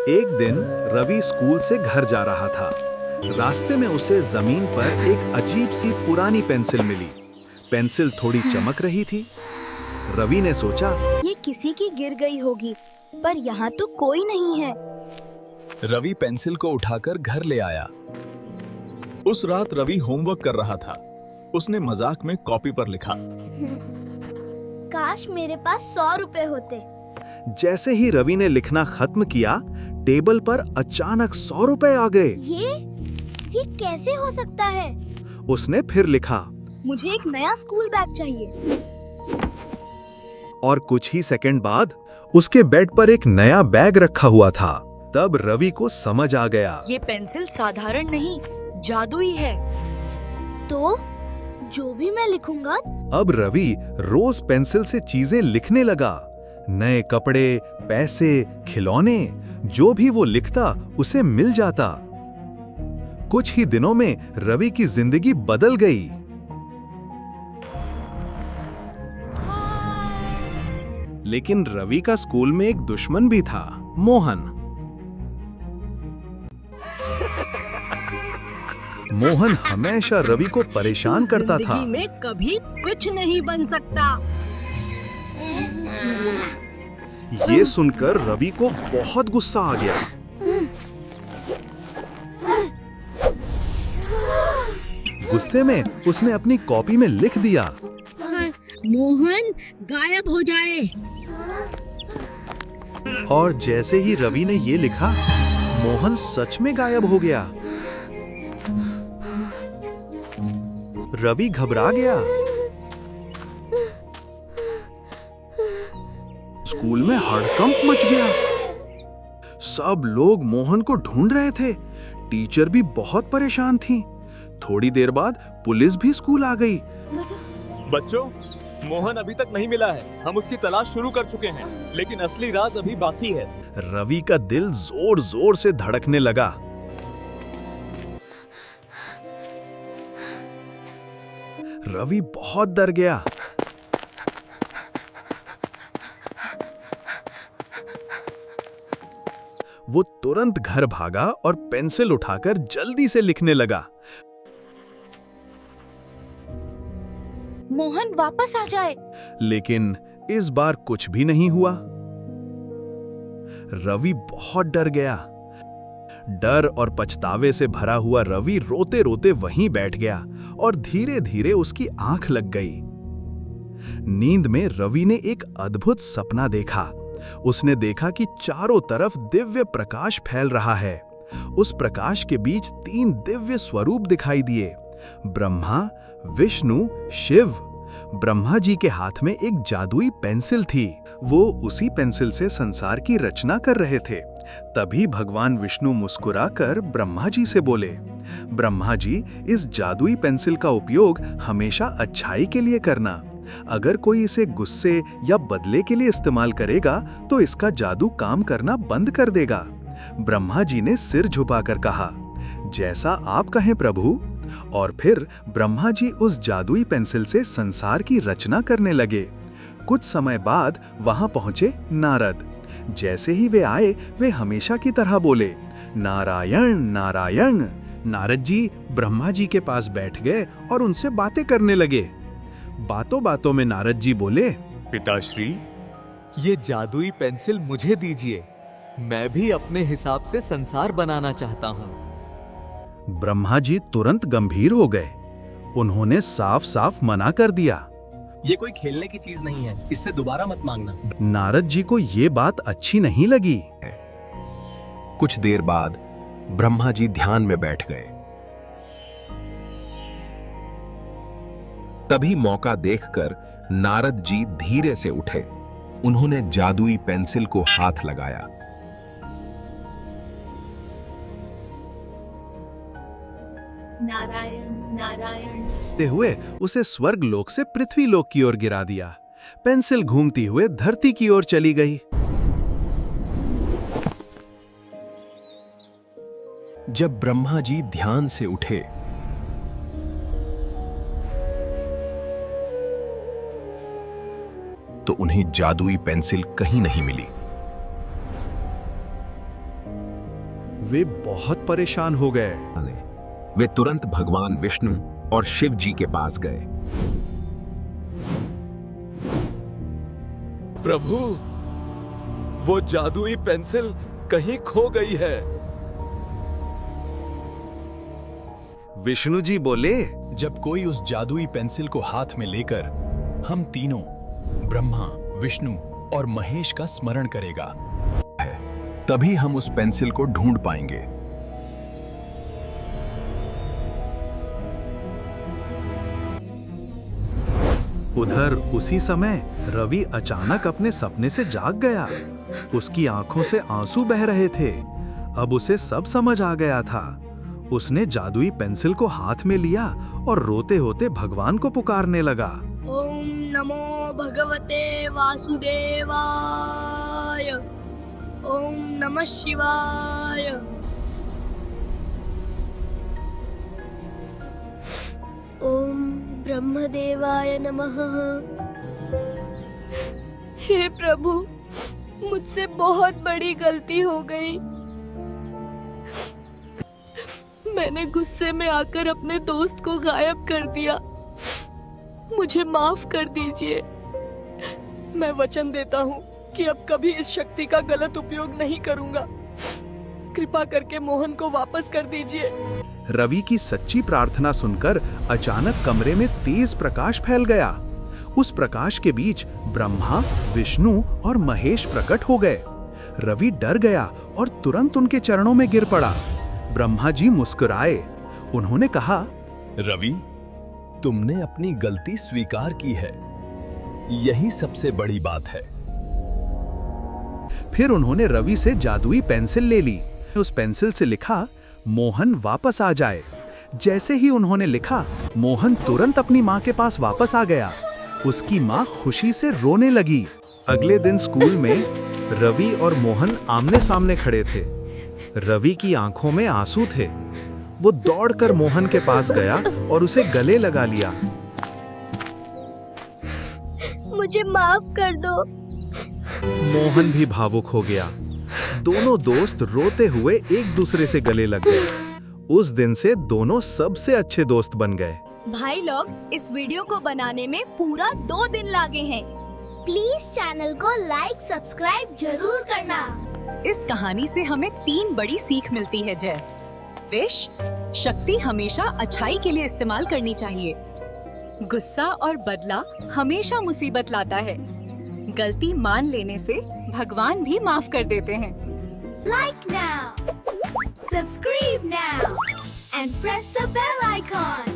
एक दिन रवि स्कूल से घर जा रहा था। रास्ते में उसे जमीन पर एक अजीब सी पुरानी पेंसिल मिली। पेंसिल थोड़ी चमक रही थी। रवि ने सोचा, ये किसी की गिर गई होगी, पर यहाँ तो कोई नहीं है। रवि पेंसिल को उठाकर घर ले आया। उस रात रवि होमवर्क कर रहा था। उसने मजाक में कॉपी पर लिखा, काश मेरे पास 100 रुपए होते। जैसे ही रवि ने लिखना खत्म किया, टेबल पर अचानक 100 रुपए आ गए। ये कैसे हो सकता है? उसने फिर लिखा, मुझे एक नया स्कूल बैग चाहिए। और कुछ ही सेकंड बाद उसके बेड पर एक नया बैग रखा हुआ था। तब रवि को समझ आ गया, ये पेंसिल साधारण नहीं, जादुई है। तो जो भी मैं लिखूंगा। अब रवि रोज पेंसिल से चीजें लिखने लगा। नए कपड़े, पैसे, खिलौने, जो भी वो लिखता उसे मिल जाता। कुछ ही दिनों में रवि की जिंदगी बदल गई। लेकिन रवि का स्कूल में एक दुश्मन भी था, मोहन। मोहन हमेशा रवि को परेशान करता था। जिंदगी में कभी कुछ नहीं बन सकता। ये सुनकर रवि को बहुत गुस्सा आ गया। गुस्से में उसने अपनी कॉपी में लिख दिया, मोहन गायब हो जाए। और जैसे ही रवि ने ये लिखा, मोहन सच में गायब हो गया। रवि घबरा गया। स्कूल में हड़कंप मच गया। सब लोग मोहन को ढूंढ रहे थे। टीचर भी बहुत परेशान थी। थोड़ी देर बाद पुलिस भी स्कूल आ गई। बच्चों, मोहन अभी तक नहीं मिला है। हम उसकी तलाश शुरू कर चुके हैं, लेकिन असली राज अभी बाकी है। रवि का दिल जोर जोर से धड़कने लगा। रवि बहुत डर गया। वो तुरंत घर भागा और पेंसिल उठाकर जल्दी से लिखने लगा। मोहन वापस आ जाए। लेकिन इस बार कुछ भी नहीं हुआ। रवि बहुत डर गया। डर और पछतावे से भरा हुआ रवि रोते रोते वहीं बैठ गया और धीरे धीरे उसकी आंख लग गई। नींद में रवि ने एक अद्भुत सपना देखा। उसने देखा कि चारों तरफ दिव्य प्रकाश फैल रहा है। उस प्रकाश के बीच 3 दिव्य स्वरूप दिखाई दिए, ब्रह्मा, विष्णु, शिव। ब्रह्मा जी के हाथ में एक जादुई पेंसिल थी। वो उसी पेंसिल से संसार की रचना कर रहे थे। तभी भगवान विष्णु मुस्कुराकर ब्रह्मा जी से बोले, ब्रह्मा जी, इस जादुई पेंसिल का उपयोग हमेशा अच्छाई के लिए करना। अगर कोई इसे गुस्से या बदले के लिए इस्तेमाल करेगा तो इसका जादू काम करना बंद कर देगा। ब्रह्मा जी ने सिर झुकाकर कहा, जैसा आप कहें प्रभु। और फिर ब्रह्मा जी उस जादुई पेंसिल से संसार की रचना करने लगे। कुछ समय बाद वहां पहुंचे नारद। जैसे ही वे आए, वे हमेशा की तरह बोले, नारायण नारायण। नारद जी ब्रह्मा जी के पास बैठ गए और उनसे बातें करने लगे। बातों बातों में नारद जी बोले, पिताश्री, ये जादुई पेंसिल मुझे दीजिए। मैं भी अपने हिसाब से संसार बनाना चाहता हूँ। ब्रह्मा जी तुरंत गंभीर हो गए। उन्होंने साफ साफ मना कर दिया। ये कोई खेलने की चीज नहीं है, इससे दोबारा मत मांगना। नारद जी को ये बात अच्छी नहीं लगी। कुछ देर बाद ब्रह्मा जी ध्यान में बैठ गए। तभी मौका देखकर नारद जी धीरे से उठे। उन्होंने जादुई पेंसिल को हाथ लगाया। नारायण नारायण ते हुए उसे स्वर्ग लोक से पृथ्वी लोक की ओर गिरा दिया। पेंसिल घूमती हुए धरती की ओर चली गई। जब ब्रह्मा जी ध्यान से उठे तो उन्हें जादुई पेंसिल कहीं नहीं मिली। वे बहुत परेशान हो गए। वे तुरंत भगवान विष्णु और शिव जी के पास गए। प्रभु, वो जादुई पेंसिल कहीं खो गई है। विष्णु जी बोले, जब कोई उस जादुई पेंसिल को हाथ में लेकर हम तीनों ब्रह्मा, विष्णु और महेश का स्मरण करेगा, तभी हम उस पेंसिल को ढूंढ पाएंगे। उधर उसी समय रवि अचानक अपने सपने से जाग गया। उसकी आंखों से आंसू बह रहे थे। अब उसे सब समझ आ गया था। उसने जादुई पेंसिल को हाथ में लिया और रोते होते भगवान को पुकारने लगा। ओम नमो भगवते वासुदेवाय। ओम नमः शिवाय। ओम ब्रह्मदेवाय नमः। हे प्रभु, मुझसे बहुत बड़ी गलती हो गई। मैंने गुस्से में आकर अपने दोस्त को गायब कर दिया। मुझे माफ कर दीजिए। मैं वचन देता हूँ कि अब कभी इस शक्ति का गलत उपयोग नहीं करूंगा। कृपा करके मोहन को वापस कर दीजिए। रवि की सच्ची प्रार्थना सुनकर अचानक कमरे में तेज प्रकाश फैल गया। उस प्रकाश के बीच ब्रह्मा, विष्णु और महेश प्रकट हो गए। रवि डर गया और तुरंत उनके चरणों में गिर पड़ा। ब्रह्मा जी मुस्कुराए। उन्होंने कहा, रवि, तुमने अपनी गलती स्वीकार की है। यही सबसे बड़ी बात है। फिर उन्होंने रवि से जादुई पेंसिल ले ली। उस पेंसिल से लिखा, मोहन वापस आ जाए। जैसे ही उन्होंने लिखा, मोहन तुरंत अपनी माँ के पास वापस आ गया। उसकी माँ खुशी से रोने लगी। अगले दिन स्कूल में रवि और मोहन आमने सामने खड़े थे। रवि की आंखों में आंसू थे। वो दौड़कर मोहन के पास गया और उसे गले लगा लिया। मुझे माफ कर दो। मोहन भी भावुक हो गया। दोनों दोस्त रोते हुए एक दूसरे से गले लग गए। उस दिन से दोनों सबसे अच्छे दोस्त बन गए। भाई लोग, इस वीडियो को बनाने में पूरा 2 दिन लगे हैं। प्लीज चैनल को लाइक सब्सक्राइब जरूर करना। इस कहानी से हमें 3 बड़ी सीख मिलती है। जय विश, शक्ति हमेशा अच्छाई के लिए इस्तेमाल करनी चाहिए। गुस्सा और बदला हमेशा मुसीबत लाता है। गलती मान लेने से भगवान भी माफ कर देते हैं। Like now, subscribe now, and press the bell icon.